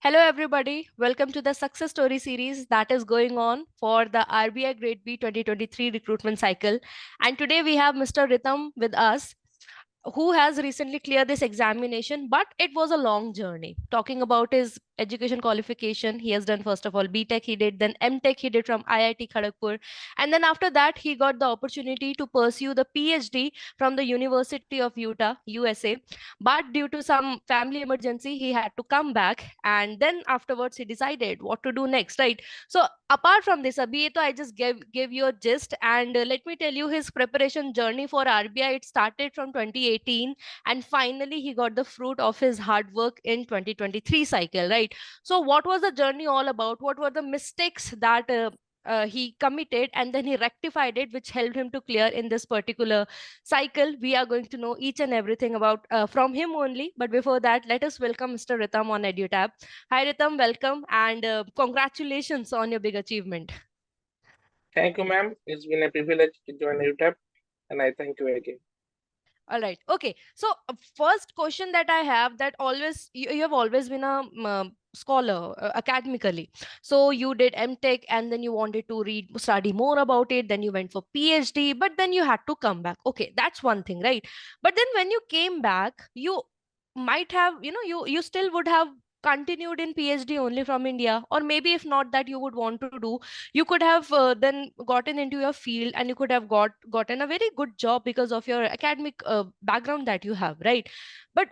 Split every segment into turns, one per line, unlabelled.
Hello, everybody. Welcome to the success story series that is going on for the RBI Grade B 2023 recruitment cycle. And today we have Mr. Ritam with us, who has recently cleared this examination, but it was a long journey. Talking about his education qualification, he has done first of all BTech, he did, then MTech, he did from IIT Kharagpur. And then after that, he got the opportunity to pursue the PhD from the University of Utah, USA. But due to some family emergency, he had to come back. And then afterwards, he decided what to do next, right? So apart from this, Abhi, I just gave you a gist. And let me tell you his preparation journey for RBI. It started from 2018, and finally he got the fruit of his hard work in 2023 cycle, right? So what was the journey all about? What were the mistakes that he committed and then he rectified it, which helped him to clear in this particular cycle? We are going to know each and everything about from him only. But before that, let us welcome Mr. Ritam on EduTap. Hi Ritam, welcome, and congratulations on your big achievement.
Thank you, ma'am. It's been a privilege to join UTAP, and I thank you again.
All right. Okay. So first question that I have, that always you have always been a scholar academically. So you did MTech and then you wanted to study more about it. Then you went for PhD, but then you had to come back. Okay, that's one thing, right? But then when you came back, you might have, you still would have continued in PhD only from India, or maybe if not that you would want to do, you could have then gotten into your field and you could have gotten a very good job because of your academic background that you have, right? But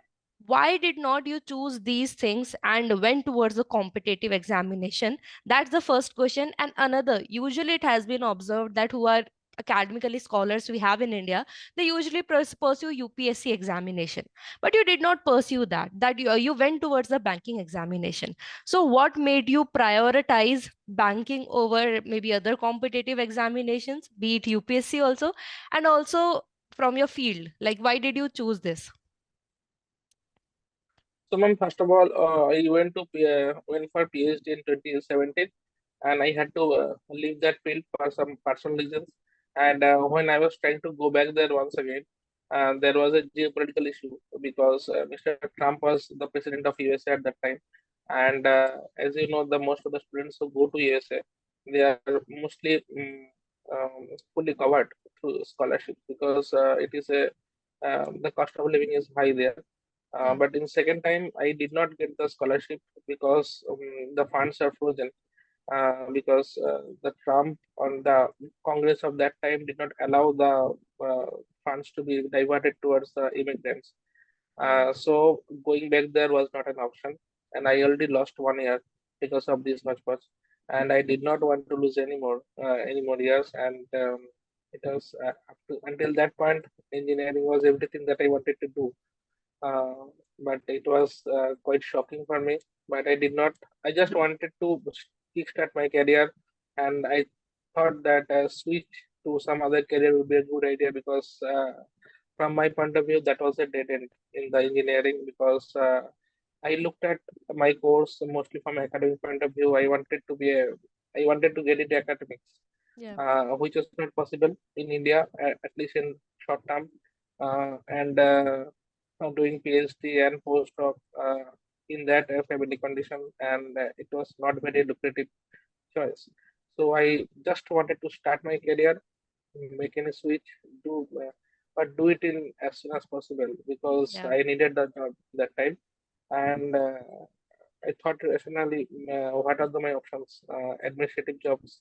why did not you choose these things and went towards the competitive examination? That's the first question. And another, usually it has been observed that who are academically scholars we have in India, they usually pursue UPSC examination, but you did not pursue that you went towards the banking examination. So what made you prioritize banking over maybe other competitive examinations, be it UPSC also, and also from your field? Like, why did you choose this?
So, ma'am, first of all, I went for PhD in 2017, and I had to leave that field for some personal reasons. And when I was trying to go back there once again, there was a geopolitical issue because Mr. Trump was the president of USA at that time. And as you know, the most of the students who go to USA, they are mostly fully covered through scholarships because it is a the cost of living is high there.
Yeah.
But in second time, I did not get the scholarship because the funds are frozen. Because the Trump on the Congress of that time did not allow the funds to be diverted towards the immigrants.
Hmm.
So going back there was not an option, and I already lost 1 year because of this much, and I did not want to lose any more years. And it was until that point, engineering was everything that I wanted to do. uh, but it was quite shocking for me. But I did not. I just wanted to kickstart my career, and I thought that a switch to some other career would be a good idea because, from my point of view, that was a dead end in the engineering because I looked at my course mostly from academic point of view. I wanted to get into academics,
Yeah.
which was not possible in India, at least in short term. And doing PhD and postdoc in that family condition, and it was not very lucrative choice. So I just wanted to start my career, make any switch, do but do it in as soon as possible because
Yeah.
I needed the job that time. And I thought rationally, what are my options? Administrative jobs,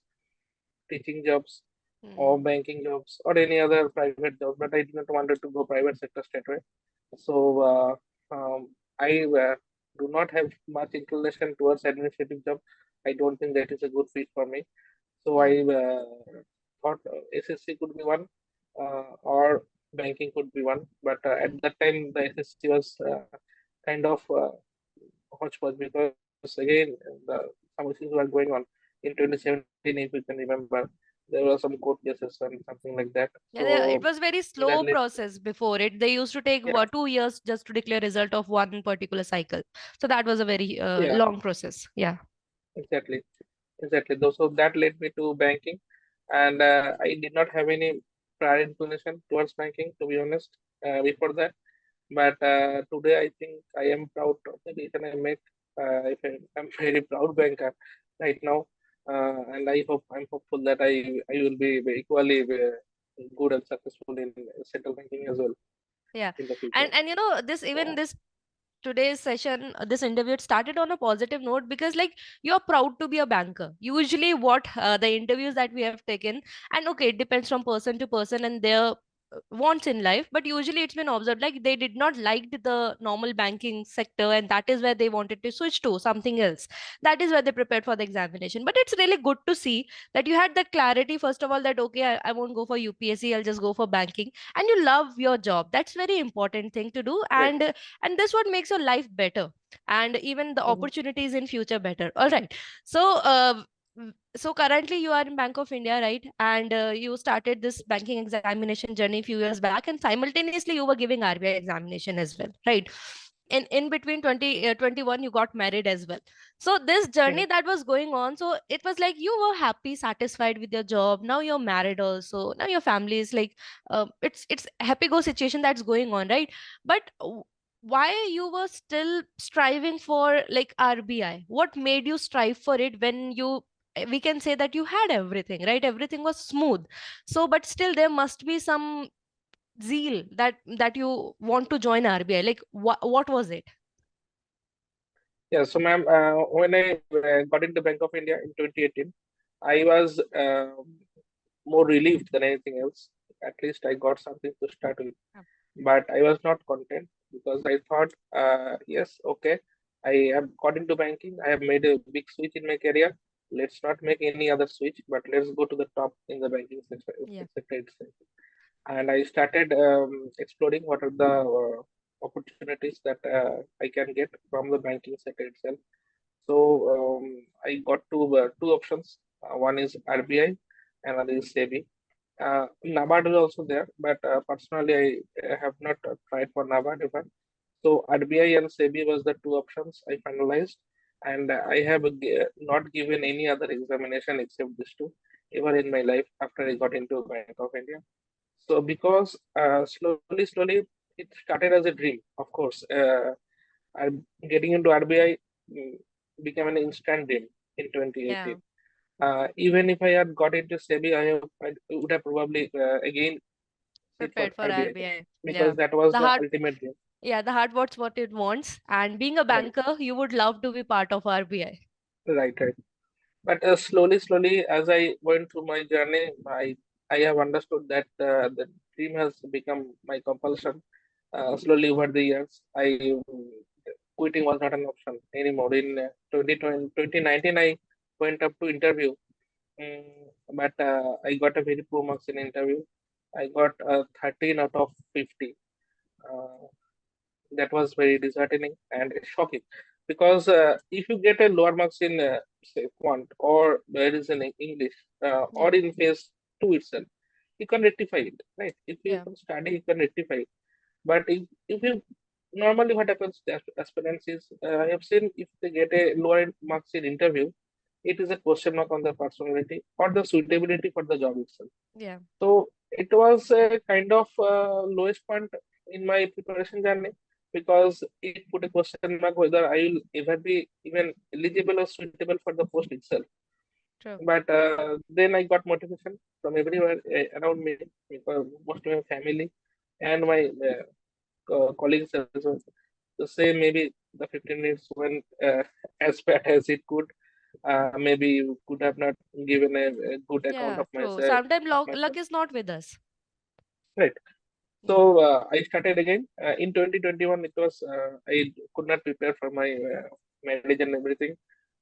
teaching jobs, or
Hmm.
banking jobs, or any other private job. But I did not wanted to go private sector straight away. So I do not have much inclination towards administrative job. I don't think that is a good fit for me. So
Yeah.
I thought SSC could be one, or banking could be one. But at that time, the SSC was kind of hodgepodge because again some issues were going on in 2017. If you can remember, there were some court cases and something like that.
Yeah,
So
it was very
that
slow
led,
process before it. They used to take
yeah,
2 years just to declare result of one particular cycle. So that was a very
yeah,
long process. Yeah.
exactly. Exactly. So that led me to banking, and I did not have any prior inclination towards banking, to be honest, before that. But today, I think I am proud of the decision I made. I'm very proud banker right now, and I'm hopeful that I will be equally good and successful in central banking as well
Yeah.
in the future.
And you know, this even this today's session, this interview, it started on a positive note because like you're proud to be a banker. Usually what the interviews that we have taken, and okay, it depends from person to person and their wants in life, but usually it's been observed like they did not like the normal banking sector, and that is where they wanted to switch to something else. That is where they prepared for the examination. But it's really good to see that you had the clarity, first of all, that okay, I won't go for UPSC, I'll just go for banking, and you love your job. That's very important thing to do.
Right.
And this what makes your life better, and even the
Mhm.
opportunities in future better. All right. So so currently you are in Bank of India, right? And you started this banking examination journey a few years back, and simultaneously you were giving RBI examination as well, right? In between 2021 you got married as well. So this journey
Mhm.
that was going on, so it was like you were happy, satisfied with your job. Now you're married also, now your family is like it's happy go situation that's going on, right? But why you were still striving for like RBI? What made you strive for it when you, we can say that you had everything, right? Everything was smooth. So but still there must be some zeal that you want to join RBI. Like what was it?
Yeah, so ma'am, when I got into Bank of India in 2018, I was more relieved than anything else. At least I got something to start with.
Yeah.
But I was not content because I thought, yes, okay, I have got into banking. I have made a big switch in my career. Let's not make any other switch, but let's go to the top in the banking
Yeah.
sector itself. And I started exploring what are the opportunities that I can get from the banking sector itself. So I got two options. One is RBI, and another is SEBI. NABARD is also there, but personally I have not tried for NABARD even. So RBI and SEBI was the two options I finalized, and I have not given any other examination except these two ever in my life after I got into Bank of India. So because slowly it started as a dream. Of course, getting into RBI mm, became an instant dream in
Yeah.
2018. Even if I had got into SEBI, I would have probably again sit for
Prepared for
RBI
RBI.
because
Yeah.
that was
The
the
heart,
ultimate dream.
yeah, the heart wants what it wants. And being a
Right,
banker, you would love to be part of RBI.
right. But slowly, as I went through my journey, I have understood that the dream has become my compulsion. Slowly over the years, quitting was not an option anymore. In 2019, I went up to interview, but I got a very poor marks in interview. I got 13 out of 50. Uh, that was very disheartening and shocking because if you get a lower marks in say quant or there is in English or
Yeah.
in phase 2 itself, you can rectify it, right? If you
Yeah.
can study, you can rectify it. But if you normally what happens to aspirants is I have seen if they get a lower marks in interview, it is a question mark on their personality or the suitability for the job itself.
Yeah.
So it was a kind of lowest point in my preparation journey because it put a question mark whether I will ever be even eligible or suitable for the post itself.
True.
But then I got motivation from everywhere around me, because most of my family and my colleagues as well. To say maybe the 15 minutes went as bad as it could. Maybe you could have not given a good account
Yeah.
of
True.
myself.
Sometimes
Of
luck
myself.
is not with us.
Right.
Yeah.
So I started again in 2021. It was I could not prepare for my marriage and everything.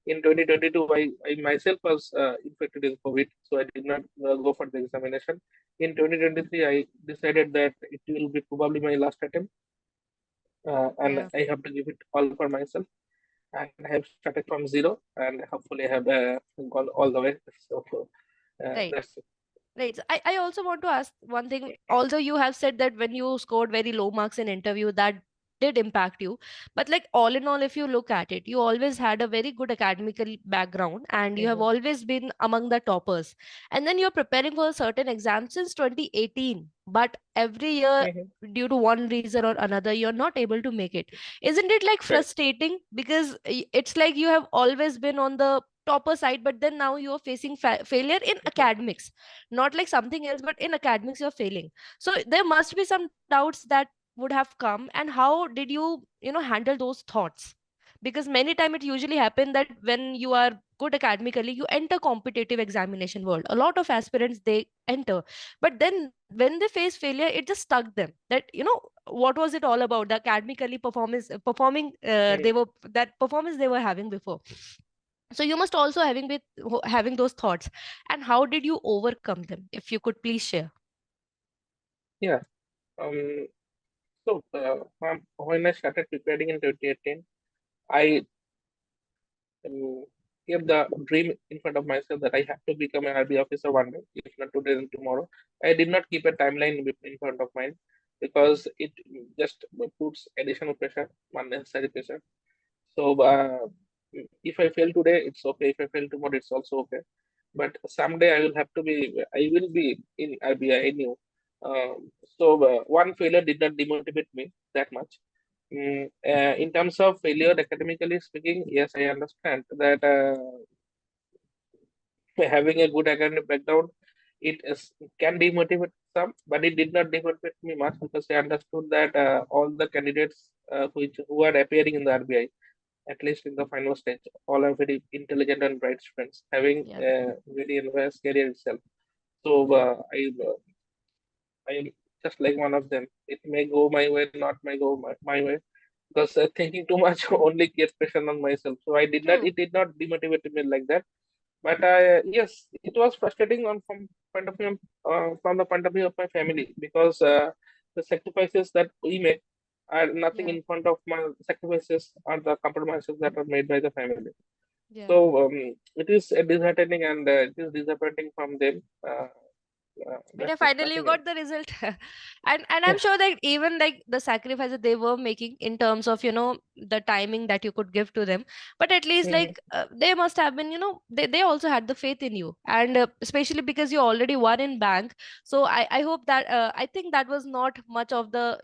In 2022, I myself was infected with COVID, so I did not go for the examination. In 2023, I decided that it will be probably my last attempt, and
Yeah.
I have to give it all for myself. And I have started from zero, and hopefully I have gone all the way. So
Right.
that's it.
Right. So I also want to ask one thing. Also, you have said that when you scored very low marks in interview, that did impact you. But like all in all, if you look at it, you always had a very good academical background and you have
Mm-hmm.
always been among the toppers. And then you're preparing for a certain exam since 2018, but every year,
Mm-hmm.
due to one reason or another, you're not able to make it. Isn't it like
Right.
frustrating? Because it's like you have always been on the topper side, but then now you're facing failure in
Mm-hmm.
academics, not like something else, but in academics you're failing. So there must be some doubts that would have come, and how did you handle those thoughts? Because many time it usually happen that when you are good academically, you enter competitive examination world. A lot of aspirants, they enter, but then when they face failure, it just stuck them that what was it all about, the academically performing they were that performance they were having before. So you must also having those thoughts, and how did you overcome them, if you could please share?
Yeah. Um, when I started preparing in 2018, I kept the dream in front of myself that I have to become an RBI officer one day, if not today, then tomorrow. I did not keep a timeline in front of mine because it just puts additional pressure, unnecessary pressure. So if I fail today, it's okay. If I fail tomorrow, it's also okay. But someday I will be in RBI. I knew. One failure did not demotivate me that much. In terms of failure, academically speaking, yes, I understand that having a good academic background, can demotivate some, but it did not demotivate me much because I understood that all the candidates who are appearing in the RBI, at least in the final stage, all are very intelligent and bright students, having
Yeah.
a very advanced career itself. So I'm just like one of them. It may go my way, not may go my way, because thinking too much only gets pressure on myself. So
Hmm.
it did not demotivate me like that. But yes, it was frustrating on point of view from the point of view of my family because the sacrifices that we make are nothing
Yeah.
in front of my sacrifices or the compromises that are made by the family.
Yeah.
So it is disheartening and it is disappointing from them.
But yeah,
That's it,
finally you
nothing else.
got the result. And I'm sure that even like the sacrifices they were making in terms of the timing that you could give to them, but at least
Yeah.
like they must have been they also had the faith in you, and especially because you already won in bank. So I hope that I think that was not much of the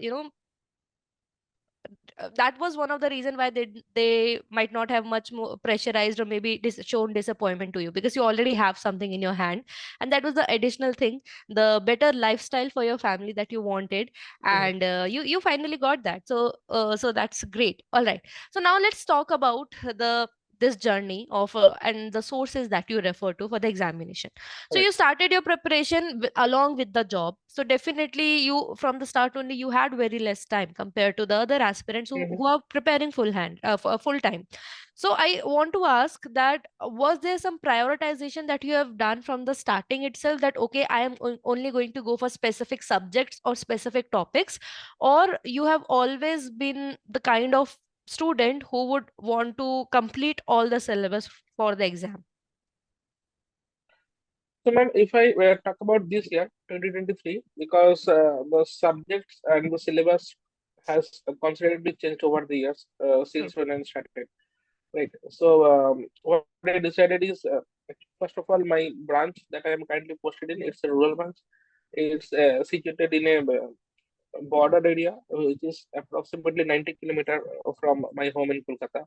that was one of the reason why they might not have much more pressurized or maybe shown disappointment to you, because you already have something in your hand, and that was the additional thing, the better lifestyle for your family that you wanted.
Mhm.
And you finally got that. So that's great. All right, so now let's talk about this journey of and the sources that you refer to for the examination. So
Right.
you started your preparation along with the job. So definitely you from the start only you had very less time compared to the other aspirants who
Mhm.
are preparing full time. So I want to ask that was there some prioritization that you have done from the starting itself, that okay, I am only going to go for specific subjects or specific topics, or you have always been the kind of student who would want to complete all the syllabus for the exam?
So, ma'am, if I talk about this year, 2023, because the subjects and the syllabus has considerably changed over the years
True.
since when I started. Right. So, what I decided is, first of all, my branch that I am currently posted in, it's a rural branch. It's situated in a border area, which is approximately 90 kilometer from my home in Kolkata.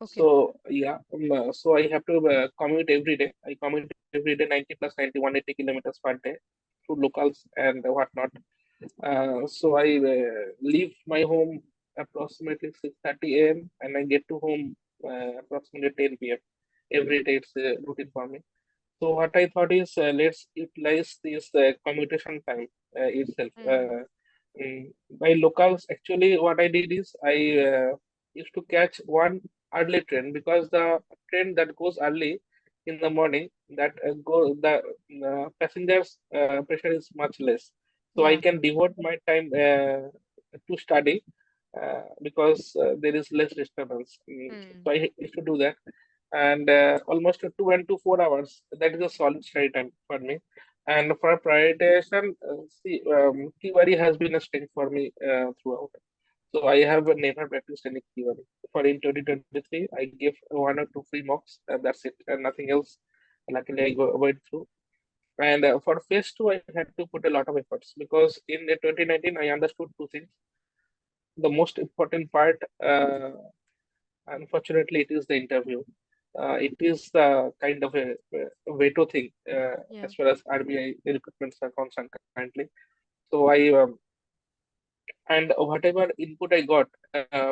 Okay.
So yeah, so I have to commute every day. I commute every day 90 plus 90, 180 kilometers per day through locals and whatnot. So I leave my home approximately 6:30 a.m. and I get to home approximately 10 p.m. Every day it's a routine for me. So what I thought is let's utilize this commutation time itself.
Hmm.
By locals, actually, what I did is I used to catch one early train because the train that goes early in the morning that go the passengers pressure is much less, so I
Yeah.
can devote my time to study because there is less disturbance.
Hmm.
So I used to do that, and almost 2 and 4 hours. That is a solid study time for me. And for prioritization, see, Kiwari has been a strength for me throughout. So I have never practiced any theory. For in 2023, I gave one or two free mocks, and that's it, and nothing else. Luckily, went through. And for phase two, I had to put a lot of efforts because in 2019, I understood two things. The most important part, unfortunately, it is the interview. It is the kind of a veto thing
Yeah.
as far as RBI recruitments are concerned currently. So and whatever input I got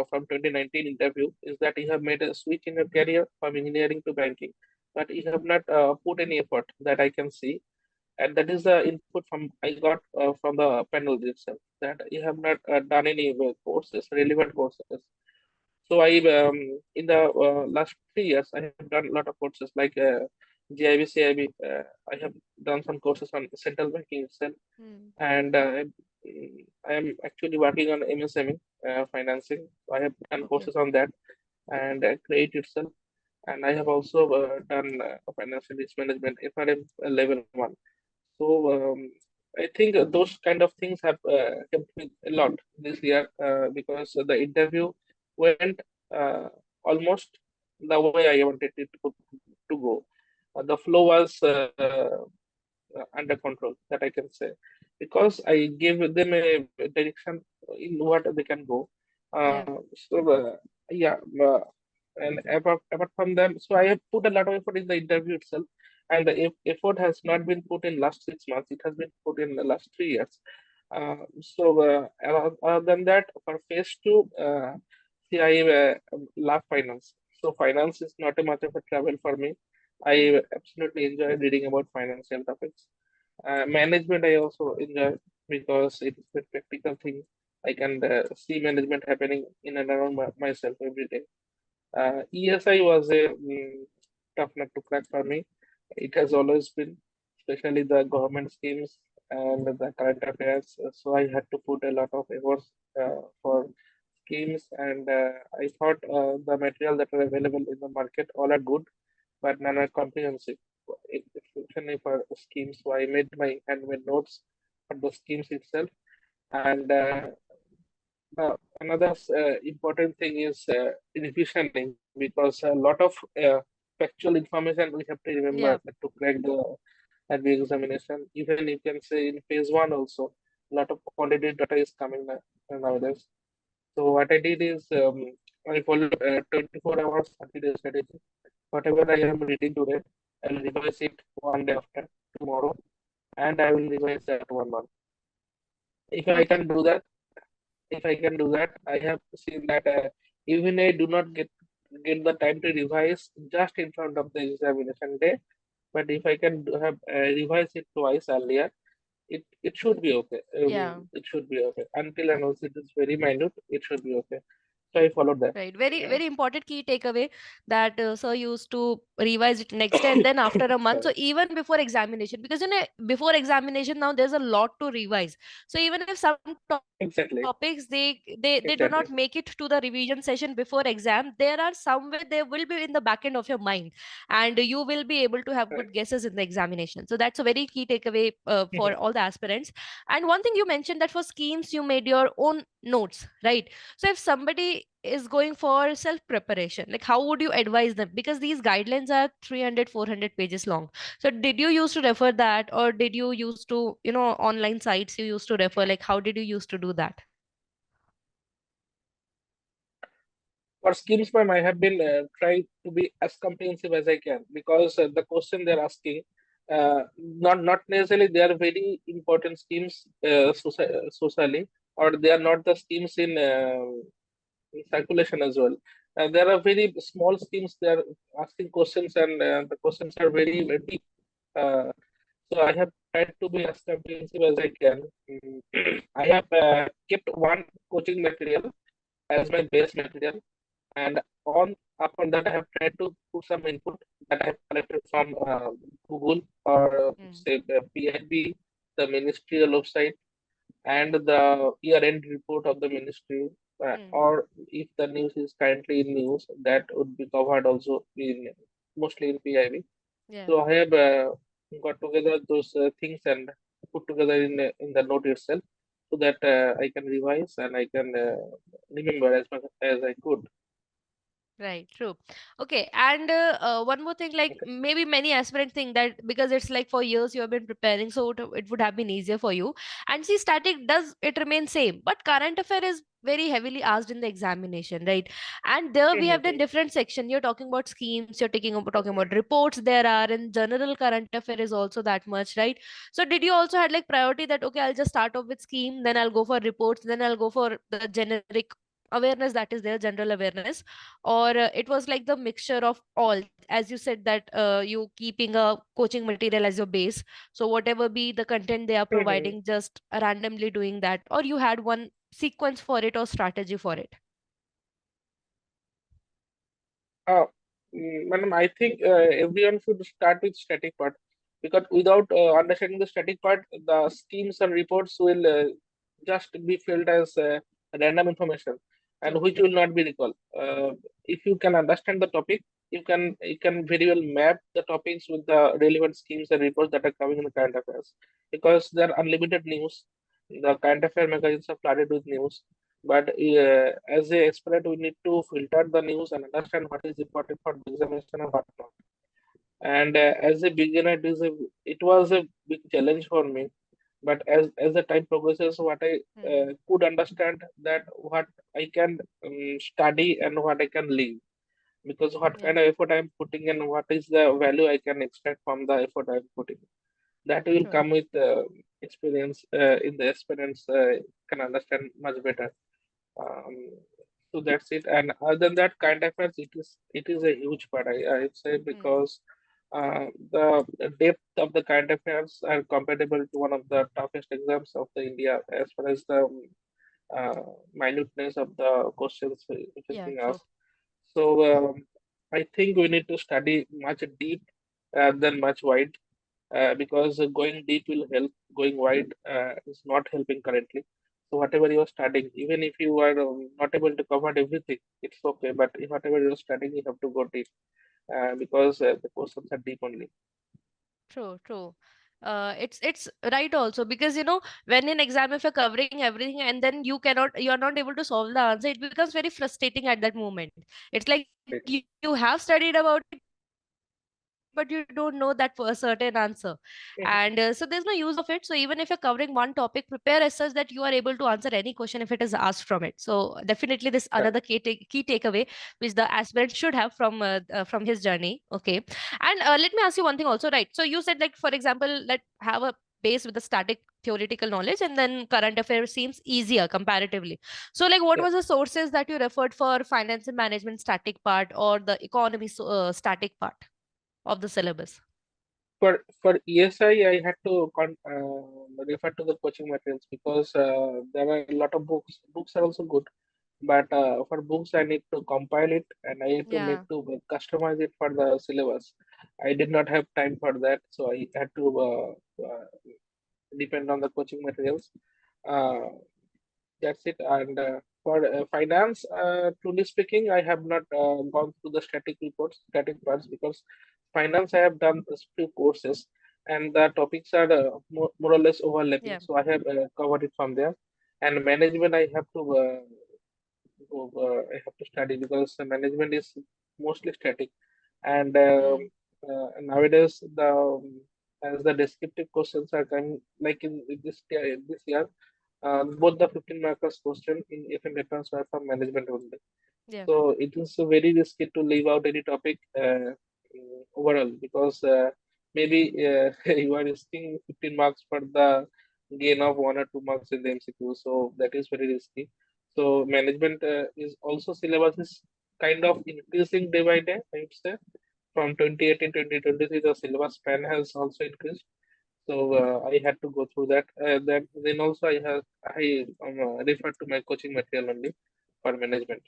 from 2019 interview is that you have made a switch in your career from engineering to banking, but you have not put any effort that I can see. And that is the input from I got from the panel itself, that you have not done any courses, relevant courses. So I in the last 3 years I have done a lot of courses like GIB, CIB. I have done some courses on central banking itself,
Hmm.
and I am actually working on MSME financing. So I have done
Okay.
courses on that and create itself, and I have also done financial risk management FRM level one. So I think those kind of things have helped me a lot this year because the interview went uh, almost the way I wanted it to go. The flow was under control, that I can say, because I gave them a direction in what they can go.
Yeah.
So yeah, and apart from them, so I have put a lot of effort in the interview itself, and the effort has not been put in last 6 months. It has been put in the last 3 years. Other than that, for phase two, see, I love finance. So finance is not a much of a travel for me. I
Hmm.
absolutely enjoy reading about financial topics. Management I also enjoy because it is a practical thing. I can see management happening in and around myself every day. ESI was a tough nut to crack for me. It has always been, especially the government schemes and the current affairs. So I had to put a lot of efforts for schemes, and I thought the material that are available in the market all are good, but none are comprehensive, especially for schemes. So I made my handmade notes for the schemes itself, and another important thing is revisioning, because a lot of factual information we have to remember
Yeah.
to crack the RBI examination. Even you can say in phase one also, a lot of quantitative data is coming nowadays. So what I did is I followed 24 hours 30-day strategy. Whatever I am reading today, I will revise it one day after tomorrow, and I will revise that 1 month. If I
Okay.
can do that, if I can do that, I have seen that even I do not get the time to revise just in front of the examination day. But if I can have revise it twice earlier, it should be okay.
Yeah.
It should be okay. Until and unless it is very minute, it should be okay. So I followed that.
Right. Very, very important key takeaway that sir used to revise it next day and then after a month.
Sorry.
So even before examination, because before examination now there's a lot to revise. So even if some
Exactly.
topics they do not
Exactly.
make it to the revision session before exam, there are somewhere they will be in the back end of your mind, and you will be able to have good
Correct.
guesses in the examination. So that's a very key takeaway for
Mhm.
all the aspirants. And one thing you mentioned that for schemes you made your own notes, right? So if somebody is going for self preparation, like how would you advise them, because these guidelines are 300 400 pages long? So did you used to refer that, or did you used to, online sites you used to refer, like how did you used to do that?
For schemes, ma'am, I have been trying to be as comprehensive as I can, because the question they're asking, not necessarily they are very important schemes socially, or they are not the schemes in circulation as well. There are very small schemes. They are asking questions, and the questions are very deep. Uh, so I have tried to be as comprehensive as I can. I have kept one coaching material as my base material, and on upon that I have tried to put some input that I have collected from Google, or
Mm,
say PIB, the ministerial website, and the year-end report of the ministry,
mm,
or if the news is currently in news, that would be covered also in mostly in PIB.
yeah.
So I have got together those things and put together in the note itself, so that I can revise and I can remember as much as I could.
Right, true. Okay, and one more thing, like
Okay.
maybe many aspirant think that because it's like for years you have been preparing, so it would have been easier for you. And see, static does it remain same, but current affair is very heavily asked in the examination, right? And there we have done
Mhm.
different section. You're talking about schemes, you're talking about reports. There are in general current affair is also that much, right? So did you also had like priority that okay, I'll just start off with scheme, then I'll go for reports, then I'll go for the generic awareness that is there, general awareness, or it was like the mixture of all, as you said that you keeping a coaching material as your base, so whatever be the content they are
Mhm.
providing, just randomly doing that, or you had one sequence for it or strategy for it?
Uh, Madam, I think everyone should start with static part because without understanding the static part, the schemes and reports will just be filled as random information and
True,
which will not be recalled. If you can understand the topic, you can very well map the topics with the relevant schemes and reports that are coming in the current affairs because there are unlimited news. The current affair magazines are flooded with news, but as a expert, we need to filter the news and understand what is important for the examination and what not. And as a beginner, it was a big challenge for me. But as the time progresses, what I
hmm,
could understand that what I can study and what I can leave. Because what
yeah,
kind of effort I'm putting and what is the value I can expect from the effort I'm putting. That will
true,
come with experience. In the experience, can understand much better. um, so that's it. And other than that, current affairs, it is a huge part. I'd say
hmm,
because the depth of the current affairs are comparable to one of the toughest exams of the India as far as the uh, minuteness of the questions which is
yeah,
being
true,
asked. So I think we need to study much deep than much wide because going deep will help. Going wide is not helping currently. So whatever you are studying, even if you are not able to cover everything, it's okay. But if whatever you are studying, you have to go deep because the questions are deep only.
true, true. It's right also, because when in exam if you're covering everything and then you are not able to solve the answer, it becomes very frustrating at that moment. It's like
Right.
you have studied about it, but you don't know that for a certain answer. And so there's no use of it. So even if you're covering one topic, prepare as such that you are able to answer any question if it is asked from it. So definitely this another key takeaway
Right.
which the aspirant should have from his journey. Okay. And let me ask you one thing also, right? So you said, like, for example, that have a base with the static theoretical knowledge, and then current affairs seems easier comparatively. So like what was the
Yeah.
sources that you referred for finance and management static part, or the economy static part of the syllabus?
For ESI, I had to refer to the coaching materials because there are a lot of books. Books are also good, but for books, I need to compile it and I need to
Yeah.
make to customize it for the syllabus. I did not have time for that, so I had to depend on the coaching materials. Uh, that's it. And for finance, truly speaking, I have not gone through the static reports, static parts, because finance I have done a few courses, and the topics are more or less overlapping.
Yeah.
So I have covered it from there. And management, I have to study because the management is mostly static. And
Hmm.
nowadays, as the descriptive questions are coming, like in this year, both the 15 markers question in FM reference were from management only.
Yeah.
So it is very risky to leave out any topic overall because maybe you are risking 15 marks for the gain of 1 or 2 marks in the MCQ. So that is very risky. So management is also syllabus is kind of increasing day by day, I would say. From 2018 2023, the syllabus span has also increased. So I had to go through that. That then also I referred to my coaching material only for management.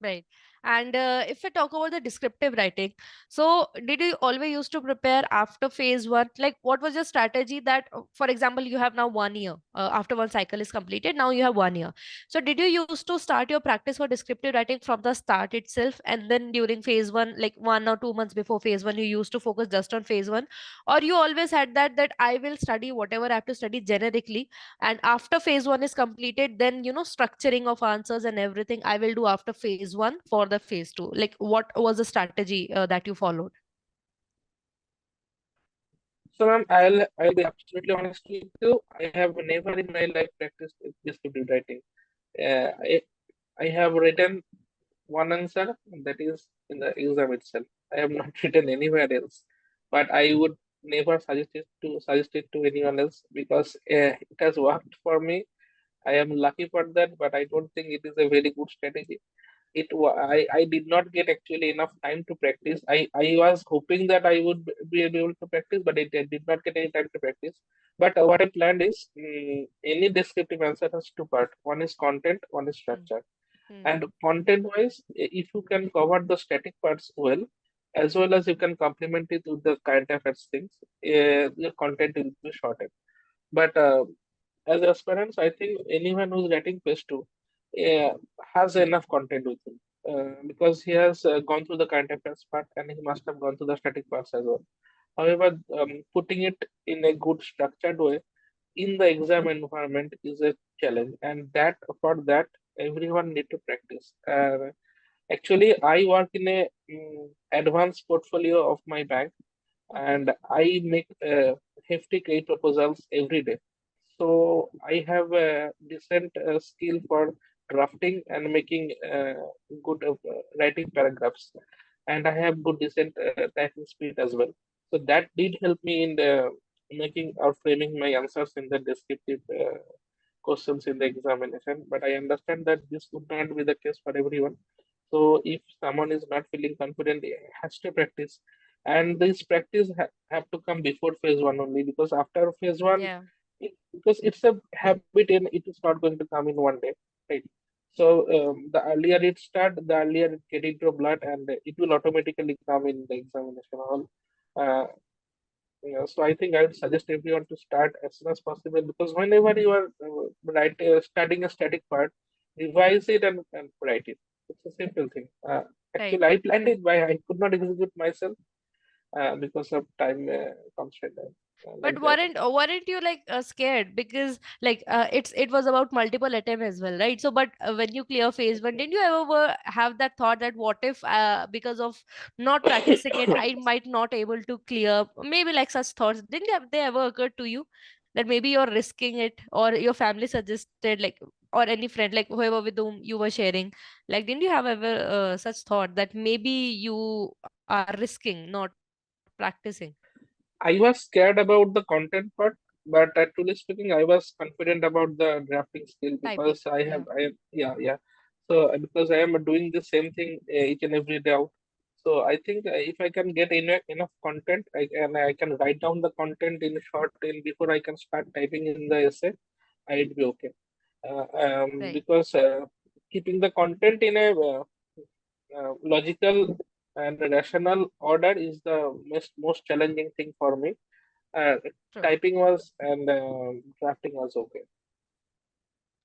Right. And if we talk about the descriptive writing, so did you always used to prepare after phase one? Like, what was your strategy that, for example, you have now 1 year after one cycle is completed, now you have 1 year. So, did you used to start your practice for descriptive writing from the start itself, and then during phase one, like 1 or 2 months before phase one, you used to focus just on phase one, or you always had that I will study whatever I have to study generically, and after phase one is completed, then structuring of answers and everything I will do after phase one for the phase two. Like, what was the strategy that you followed?
So ma'am, I'll be absolutely honest with you. I have never in my life practiced descriptive writing. I have written one answer, that is in the exam itself. I have not written anywhere else. But I would never suggest it to anyone else because it has worked for me. I am lucky for that, but I don't think it is a very good strategy. I did not get actually enough time to practice. I was hoping that I would be able to practice, but I did not get any time to practice. But what I planned is any descriptive answer has two parts. One is content, one is
Hmm.
structure.
Hmm.
And content wise, if you can cover the static parts well, as well as you can complement it with the current affairs things, your content will be shortened. But as aspirants, I think anyone who's writing phase two uh, has enough content with him because he has gone through the current affairs part and he must have gone through the static parts as well. However, putting it in a good structured way in the exam environment is a challenge, and that for that everyone need to practice. Actually, I work in a advanced portfolio of my bank,
Okay.
and I make hefty credit proposals every day. So I have a decent skill for drafting and making good writing paragraphs, and I have good decent typing speed as well. So that did help me in the making or framing my answers in the descriptive questions in the examination. But I understand that this would not be the case for everyone. So if someone is not feeling confident, he has to practice, and this practice have to come before phase one only because after phase one,
Yeah.
because it's a habit and it is not going to come in one day, right? So the earlier it start, the earlier it get into blood, and it will automatically come in the examination hall. Uh, yeah, so I think I would suggest everyone to start as soon as possible because whenever you are studying a static part, revise it and write it. It's a simple thing.
Right.
Actually, I planned it, but I could not execute myself because of time constraint
But
like that.
weren't you like scared, because like it was about multiple attempt as well, right? So, but when you clear phase one, didn't you ever have that thought that what if because of not practicing it, I might not able to clear? Maybe like such thoughts they ever occurred to you, that maybe you're risking it, or your family suggested, like, or any friend, like whoever with whom you were sharing, like didn't you have ever such thought that maybe you are risking not practicing
I was scared about the content part, but truly speaking, I was confident about the drafting skill
typing?
because I
Yeah.
have, yeah, yeah. So because I am doing the same thing each and every day out. So I think if I can get enough content, I can write down the content in short in before I can start typing in the essay, I'd be okay.
Right.
Because keeping the content in a logical and rational order is the most challenging thing for me. uh,
True.
Typing was and drafting was okay.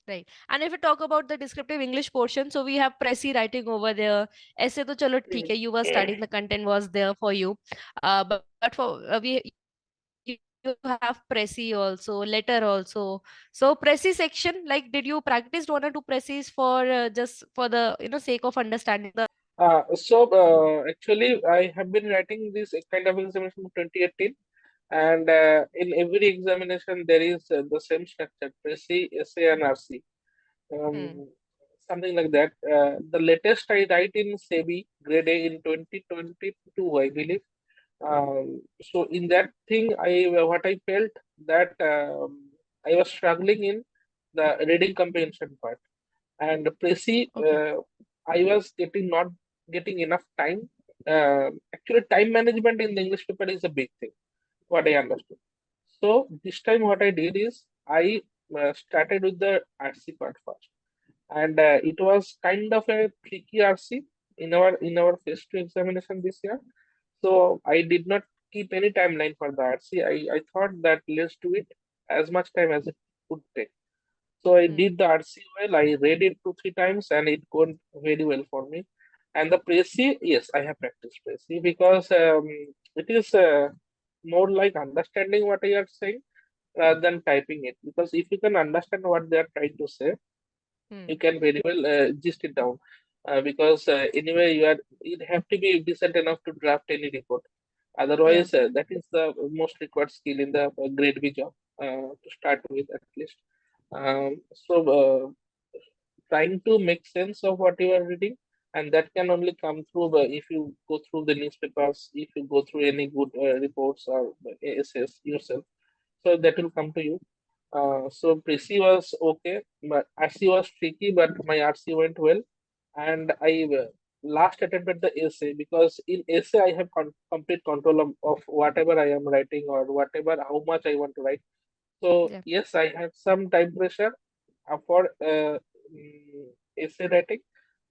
Right. And if we talk about the descriptive English portion, so we have Pressy writing over there. Essay to chalo theek hai, you were studying, the content was there for you. But for you have Pressy also, letter also. So Pressy section, like did you practice 1 or 2 Pressies for just for the sake of understanding the.
Actually, I have been writing this kind of examination in 2018, and in every examination there is the same structure: Pressy, essay, and RC.
Hmm.
Um, Something like that. The latest I write in SEBI grade A in 2022, I believe. So in that thing, I what I felt that I was struggling in the reading comprehension part, and Pressy,
Okay.
I was getting not getting enough time. Actually, time management in the English paper is a big thing. What I understood. So this time, what I did is I started with the RC part first, and it was kind of a tricky RC. in our phase two examination this year. So I did not keep any timeline for the RC. I thought that let's do it as much time as it would take. So I did the RC well. I read it 2 3 times and it went very well for me. And the Prezi, yes, I have practiced Prezi because it is more like understanding what you are saying rather than typing it. Because if you can understand what they are trying to say, you can very well gist it down. Because anyway, you have to be decent enough to draft any report.
Yeah.
Otherwise, that is the most required skill in the grade B job to start with at least. So trying to make sense of what you are reading, and that can only come through if you go through the newspapers, if you go through any good reports or essays yourself. So that will come to you. So PC was okay, but RC was tricky, but my RC went well, and I last attempted the essay because in essay I have complete control of whatever I am writing or whatever how much I want to write. So
Yeah.
yes, I have some time pressure for essay writing,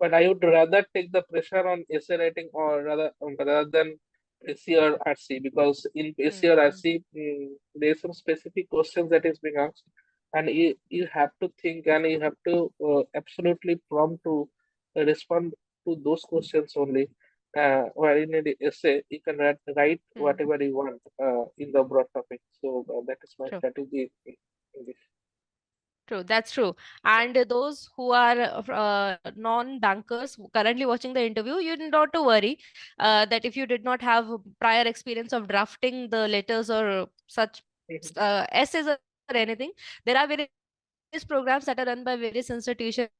but I would rather take the pressure on essay writing or rather than essay or RC because in essay or RC there is some specific questions that is being asked, and you have to think and you have to absolutely prompt to respond to those questions only. While in the essay, you can write whatever you want in the broad topic. So that is my
True.
strategy in this.
True, that's true. And those who are non-bankers currently watching the interview, you need not to worry that if you did not have prior experience of drafting the letters or such
Mhm.
essays or anything, there are various programs that are run by various institutions.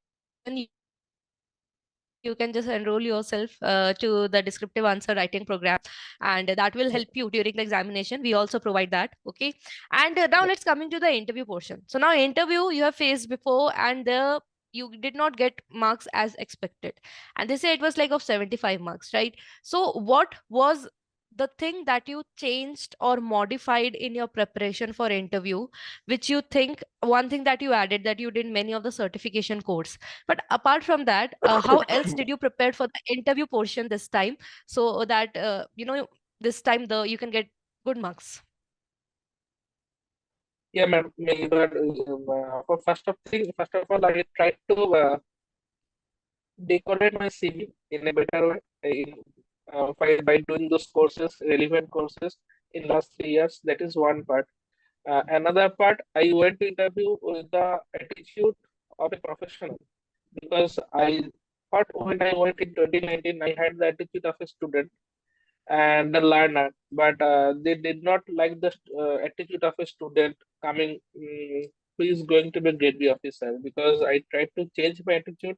You can just enroll yourself to the descriptive answer writing program, and that will help you during the examination. We also provide that. Okay. And now let's coming to the interview portion. So now interview you have faced before, and there you did not get marks as expected, and they say it was like of 75 marks, right? So what was the thing that you changed or modified in your preparation for interview, which you think one thing that you added that you did many of the certification course? But apart from that, how else did you prepare for the interview portion this time, so that this time the you can get good marks?
Yeah, ma'am. For first of all, I tried to decorate my CV in a better way by doing those courses, relevant courses in last 3 years. That is one part. Another part, I went to interview with the attitude of a professional because I thought when I went in 2019, I had the attitude of a student and a learner, but they did not like the attitude of a student coming who is going to be a grade B officer because I tried to change my attitude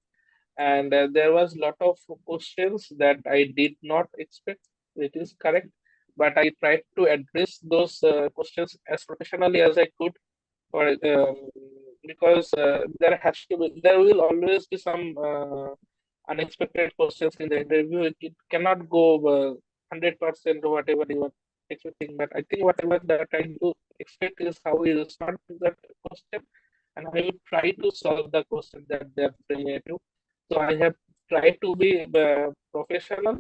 and there was lot of questions that I did not expect. It is correct, but I tried to address those questions as professionally as I could for because there will always be some unexpected questions in the interview. It cannot go 100% or whatever you are expecting. But I think whatever they are trying to expect is how we respond to that question, and I will try to solve the question that they are throwing at you. So I have tried to be professional.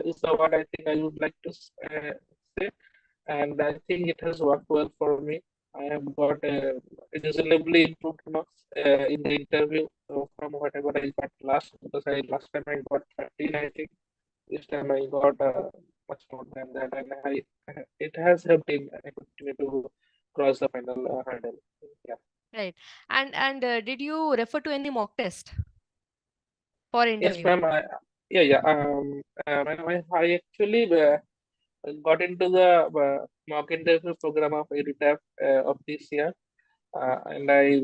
Is the word I think I would like to say, and I think it has worked well for me. I have got reasonably improved marks in the interview from whatever I got last time I got 13, I think. This time I got much more than that, and it has helped me to cross the final hurdle. Yeah.
Right. And did you refer to any mock test for
Yes,
interview?
ma'am. Yeah. Ma'am, I actually got into the mock interview program of EduTap of this year. And I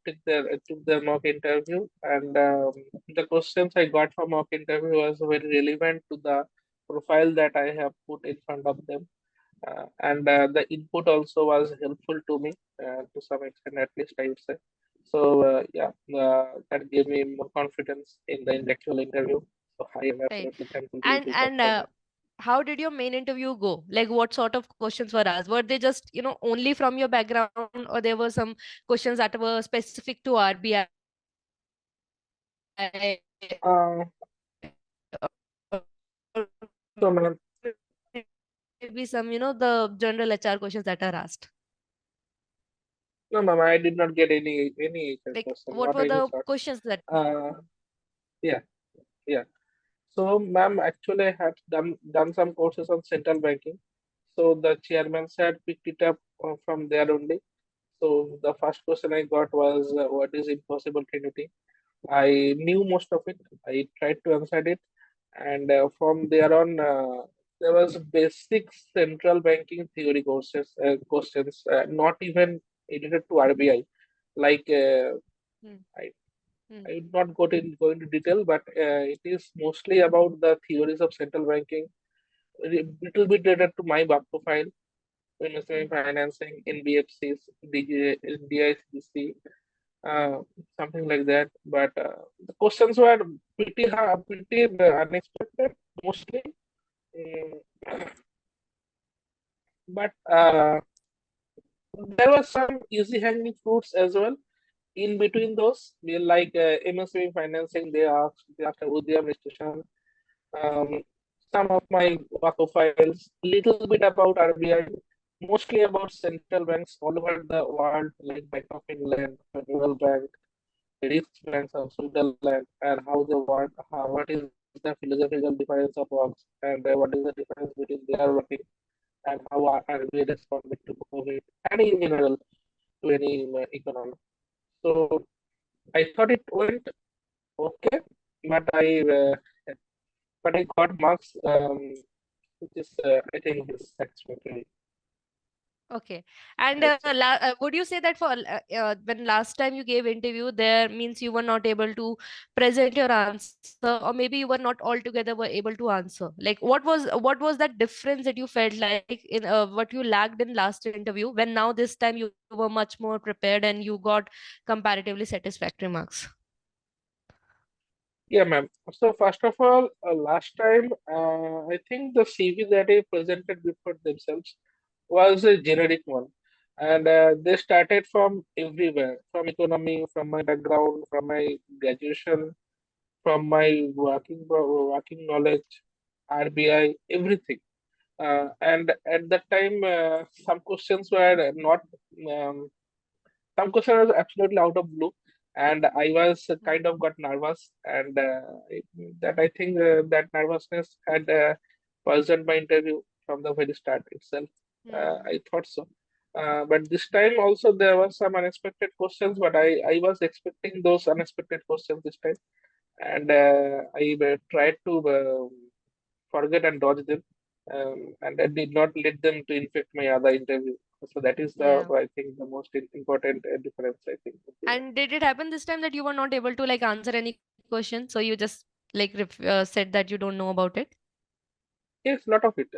took the mock interview, and the questions I got from mock interview was very relevant to the profile that I have put in front of them, and the input also was helpful to me to some extent, at least I would say. So yeah, that gave me more confidence in the actual interview. So I am
Right.
absolutely thankful to EduTap
And
for that.
how did your main interview go? Like, what sort of questions were asked? Were they just, only from your background, or there were some questions that were specific to RBI or something like that?
Uh, So, ma'am,
Maybe some, the general HR questions that are asked.
no, ma'am, I did not get any HR
Like,
question,
what
not
were
any
the
sort.
questions that?
Uh, yeah, yeah. So, ma'am, actually, I had done some courses on central banking. So the chairman said picked it up from there only. So the first question I got was, what is impossible trinity? I knew most of it. I tried to answer it, and from there on, there was basic central banking theory courses questions, not even related to RBI. Like
Hmm.
I,
Hmm.
I would not go into detail, but it is mostly about the theories of central banking. A little bit related to my back profile, investment
Hmm.
financing, NBFCs, DICC, uh, something like that. But the questions were pretty unexpected, mostly. Mm, but there were some easy hanging fruits as well. In between those, like MSME financing, they asked Udyam registration. Um, some of my work profiles, little bit about RBI, mostly about central banks all over the world, like Bank of England, Federal Bank, risk banks of Switzerland, and how they work, what is the philosophical difference of works, and what is the difference between their working and how RBI responded to COVID, and in general to any economy. So I thought it went okay, but I got marks, which is I think is satisfactory.
Okay. And
That's it.
would you say that for when last time you gave interview, there means you were not able to present your answer, or maybe you were not altogether were able to answer? Like, what was that difference that you felt like in what you lacked in last interview, when now this time you were much more prepared and you got comparatively satisfactory marks?
Yeah, ma'am. So first of all, last time, I think the CV that I presented before themselves was a generic one, and they started from everywhere, from economy, from my background, from my graduation, from my working knowledge, RBI, everything. And at that time, some questions were not. Um, some question was absolutely out of blue, and I was
Hmm.
kind of got nervous, and that I think that nervousness had poisoned my interview from the very start itself.
Hmm.
I thought so. But this time also there was some unexpected questions, but I was expecting those unexpected questions this time, and I tried to forget and dodge them, and I did not let them to infect my other interview. So that is the,
Yeah.
I think, the most important difference, I think.
And did it happen this time that you were not able to like answer any question, so you just like said that you don't know about it?
Yes, lot of it.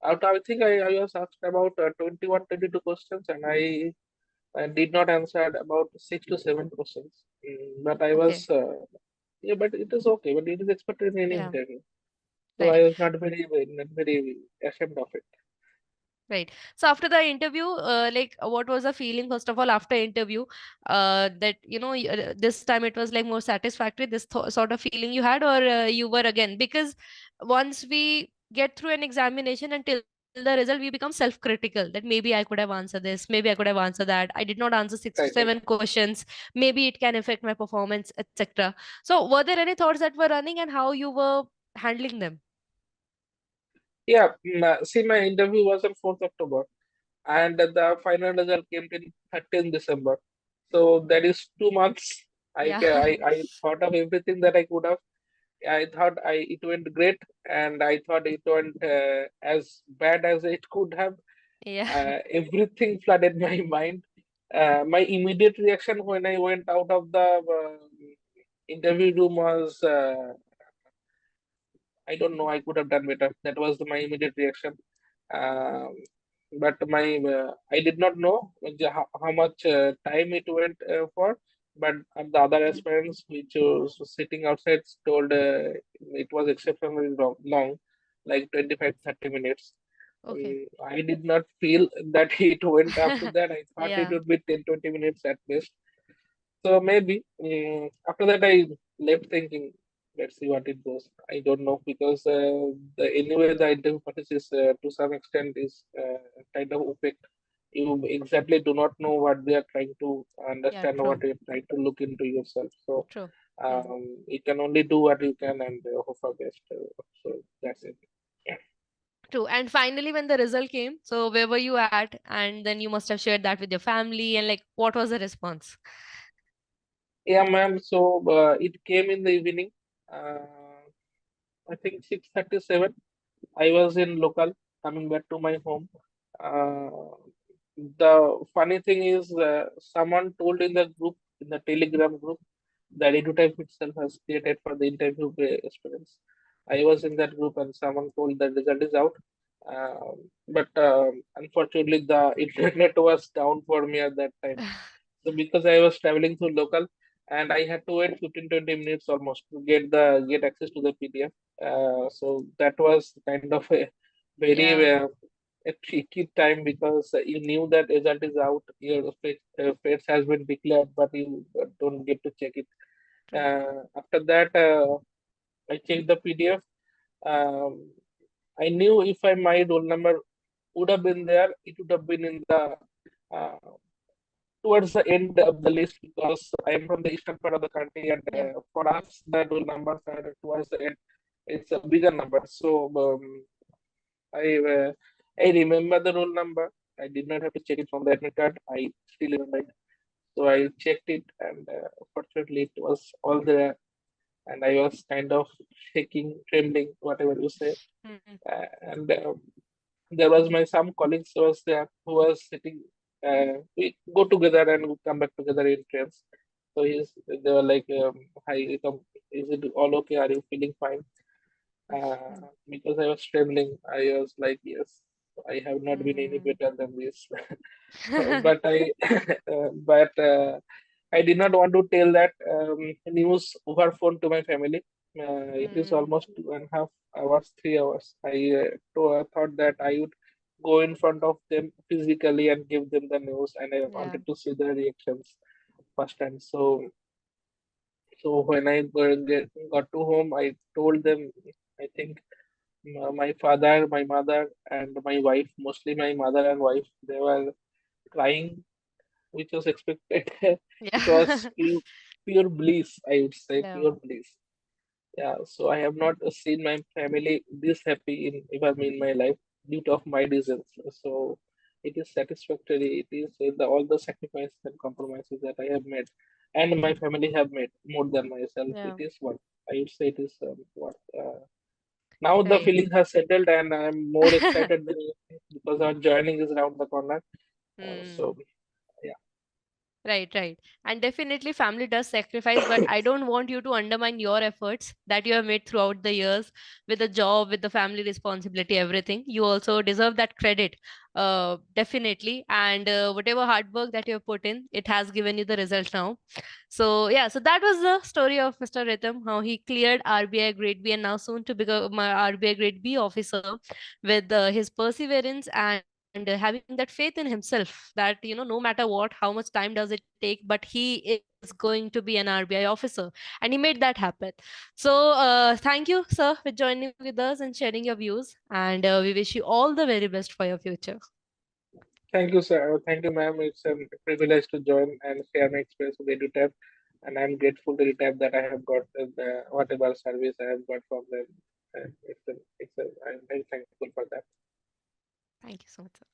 Out, I think I was asked about 21, 22 questions, and I did not answer about 6 to 7 questions. But I
Okay.
was, yeah, but it is okay. But it is expected in any
Yeah.
interview. So I
Right.
was not very ashamed of it.
Right. So after the interview, like what was the feeling first of all after interview? That this time it was like more satisfactory. This sort of feeling you had, or you were again, because once we get through an examination until the result, we become self-critical. That maybe I could have answered this, maybe I could have answered that. I did not answer six to
Right, right.
seven questions. Maybe it can affect my performance, etc. So were there any thoughts that were running, and how you were handling them?
Yeah, see, my interview was on 4th October, and the final result came in 13th December. So that is 2 months.
Yeah.
I thought of everything that I could have. I thought it went great, and I thought it went as bad as it could have.
Yeah.
Everything flooded my mind. My immediate reaction when I went out of the interview room was, I don't know, I could have done better. That was my immediate reaction. Um, but I did not know how much time it went for. But the other
Hmm.
aspirants which was sitting outside told it was exceptionally long, like 25 30 minutes.
Okay.
I did not feel that it went up to that. I thought it
Yeah.
would be 10 20 minutes at least. So maybe after that I left thinking. Let's see what it goes. I don't know because anyway the interview process is to some extent is kind of opaque. You exactly do not know what they are trying to
Yeah,
understand, or what
true,
you're trying to look into yourself. So
true. Hmm.
you can only do what you can and hope for best. So that's it. Yeah.
True. And finally, when the result came, so where were you at? And then you must have shared that with your family. And like, what was the response?
Yeah, ma'am. So it came in the evening. Uh, I think 6:37. I was in local coming back to my home. Uh, the funny thing is, someone told in the group, in the Telegram group, that EduTap itself has created for the interview experience. I was in that group and someone told the result is out. But unfortunately, the internet was down for me at that time. So because I was traveling through local and I had to wait 15-20 minutes almost to get access to the PDF. So that was kind of a very
Yeah,
a tricky time because you knew that result is out, your face has been declared, but you don't get to check it.
true.
After that, I checked the PDF. Um, I knew if my roll number would have been there, it would have been in the uh, towards the end of the list because I am from the eastern part of the country, and
Yeah.
for us, the roll numbers are towards the end. It's a bigger number. So I uh, I remember the roll number. I did not have to check it from the admit card. I still remember it. So I checked it, and fortunately, it was all there. And I was kind of shaking, trembling, whatever you say.
Mm-hmm.
And there was my some colleagues was there who was sitting. We go together and we come back together in trains. So they were like, "Hi, Ritam, is it all okay? Are you feeling fine?" Because I was trembling, I was like, "Yes, I have not been any
Mm-hmm.
better than this." But I did not want to tell that news over phone to my family. It is
Mm,
almost 2.5 hours, 3 hours. I thought that I would go in front of them physically and give them the news, and I
yeah.
wanted to see their reactions firsthand. So when I got to home, I told them. I think my father, my mother, and my wife, mostly my mother and wife, they were crying, which was expected. It was
Yeah.
pure bliss, I would say,
Yeah.
pure bliss. Yeah, so I have not seen my family this happy in ever in my life due to of my reasons. So it is satisfactory. It is all the sacrifices and compromises that I have made, and my family have made more than myself. It
Yeah.
is what I would say. It is what. Now the
Right.
feeling has settled, and I'm more excited than anything because our joining is around the corner. So
Mm.
yeah,
Right, right. And definitely family does sacrifice, but I don't want you to undermine your efforts that you have made throughout the years with the job, with the family responsibility, everything. You also deserve that credit, definitely. And whatever hard work that you have put in, it has given you the result now. So yeah, so that was the story of Mr. Rhythm, how he cleared RBI Grade B and now soon to become my RBI Grade B officer with his perseverance and having that faith in himself that no matter what, how much time does it take, but he is going to be an RBI officer, and he made that happen. So thank you, sir, for joining with us and sharing your views, and we wish you all the very best for your future.
thank you, sir. Thank you, ma'am. It's a privilege to join and share my experience with EduTap, and I'm grateful to EduTap that I have got whatever service I have got from them. And I'm very thankful for that.
Thank you so much, sir.